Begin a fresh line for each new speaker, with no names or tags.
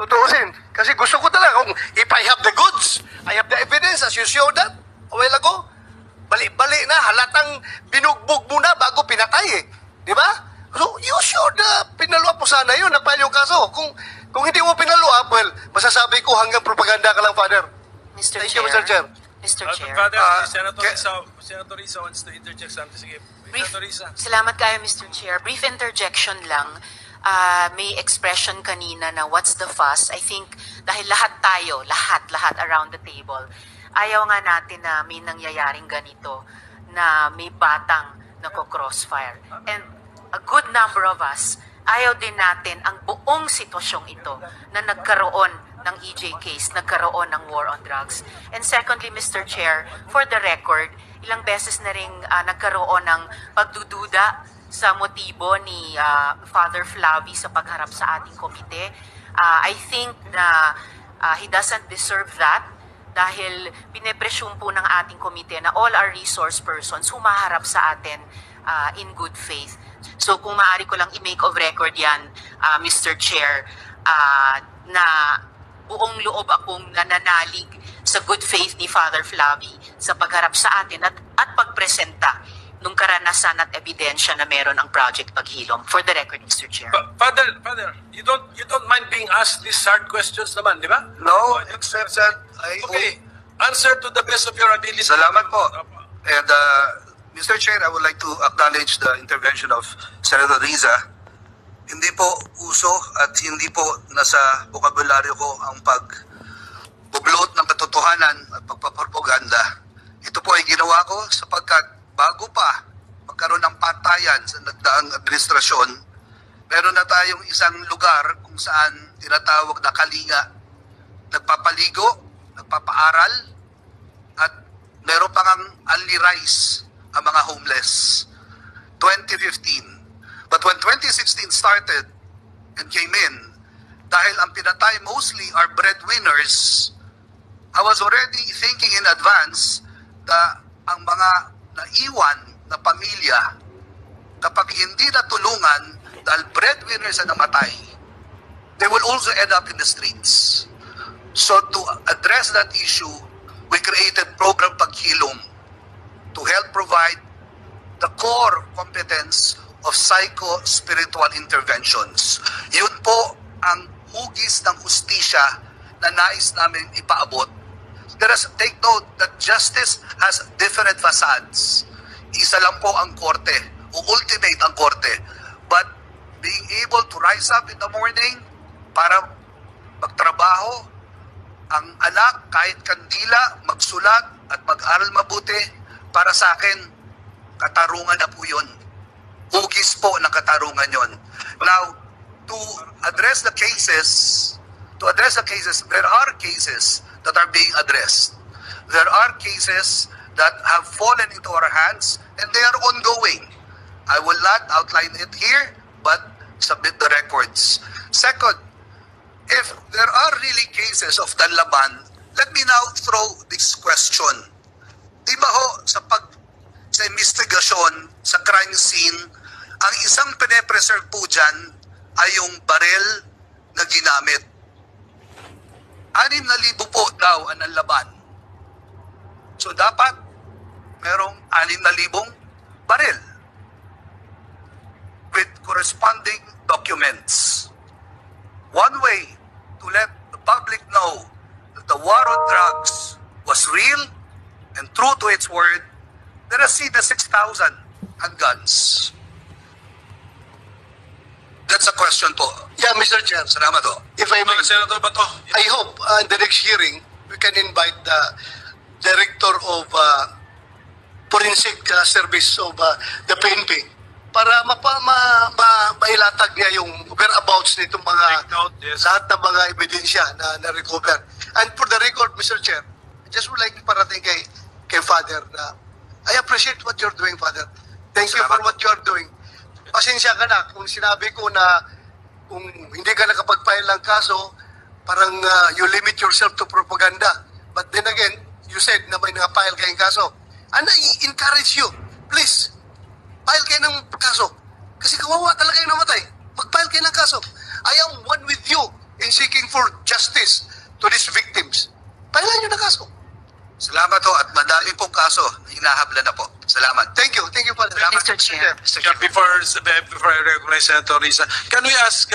Tutuusin. Kasi gusto ko talaga kung if I have the goods, I have the evidence as you showed that a while ago. Bali-bali na, halatang binugbog mo na bago pinatay eh. Di ba? So, you should pinaluap mo sana yun, nagpahal yung kaso. Kung hindi mo pinaluap, well, masasabi ko hanggang propaganda ka lang, Father.
Mr.
Thank
Chair.
you, Mr. Chair.
Mr. Chair.
Father,
Ke-
Senator Risa wants to interject something. Sige,
Brief,
Senator Risa.
salamat kayo, Mr. Chair. Brief interjection lang. May expression kanina na what's the fuss. I think dahil lahat tayo, lahat around the table, ayaw nga natin na may nangyayaring ganito na may batang nako-crossfire. And a good number of us, ayaw din natin ang buong sitwasyong ito na nagkaroon ng EJ case, nagkaroon ng war on drugs. And secondly, Mr. Chair, for the record, ilang beses na rin nagkaroon ng pagdududa sa motibo ni Father Flavi sa pagharap sa ating komite. I think na he doesn't deserve that dahil pinepresume po ng ating komite na all our resource persons humaharap sa atin in good faith. So kung maaari ko lang i-make of record yan, Mr. Chair, na buong loob akong nananalig sa good faith ni Father Flavi sa pagharap sa atin at pagpresenta nung karanasan at ebidensya na meron ang Project Paghilom. For the record, Mr. Chair.
Father, you don't mind being asked these hard questions naman, di ba?
No, except that
Okay. Answer to the best of your ability.
Salamat po. And Mr. Chair, I would like to acknowledge the intervention of Senator Riza. Hindi po uso at hindi po nasa bokabularyo ko ang pagbublot ng katotohanan at pagpapropaganda. Ito po ay ginawa ko sapagkat bago pa magkaroon ng patayan sa nagdaang administrasyon, meron na tayong isang lugar kung saan tinatawag na kalinga. Nagpapaligo, nagpapaaral, at meron pang only rice ang mga homeless. 2015. But when 2016 started and came in, dahil ang pinatay mostly are breadwinners, I was already thinking in advance na ang mga naiwan na pamilya, kapag hindi natulungan dahil breadwinners ang namatay, they will also end up in the streets. So to address that issue, we created Program Paghilom to help provide the core competence of psycho-spiritual interventions. Yun po ang hugis ng hustisya na nais namin ipaabot. Take note that justice has different facades. Isa lang po ang korte, o ultimate ang korte. But being able to rise up in the morning para magtrabaho, ang anak kahit kandila, magsulat at mag-aral mabuti, para sa akin, katarungan na po yun. Hugis po ng katarungan yon. Now, to address the cases, there are cases that are being addressed. There are cases that have fallen into our hands and they are ongoing. I will not outline it here, but submit the records. Second, if there are really cases of Danlaban, let me now throw this question. Di ba ho, sa investigasyon, sa crime scene, ang isang pine-preserve po dyan ay yung barel na ginamit. 6,000 po daw ang laban. So dapat merong 6,000 barel with corresponding documents. One way to let the public know that the war on drugs was real and true to its word, let us see the 6,000 handguns. That's a question po.
Yeah, Mr. Chair.
Salamat po.
If I may,
Senator Bato.
I hope in the next hearing, we can invite the Director of Forensic Service of the PNP para mailatag niya yung whereabouts nitong mga
Take note, yes.
lahat ng mga ebidensya na recover. And for the record, Mr. Chair, I just would like parating kay Father na I appreciate what you're doing, Father. Thank you for what you're doing. Pasensya ka na kung sinabi ko na kung hindi ka nakapag-file ng kaso, parang you limit yourself to propaganda. But then again, you said na may nakapile kayong kaso. And I encourage you, please, file kayo ng kaso. Kasi kawawa talaga yung namatay. Mag-file kayo ng kaso. I am one with you in seeking for justice to these victims. Pailan nyo na kaso.
Salamat ho at madami pong kaso na hinahabla na po. Salamat.
Thank you, Father.
Salamat,
Mr. Chair.
Mr. Chair.
Before I recognize Senator Risa, can we ask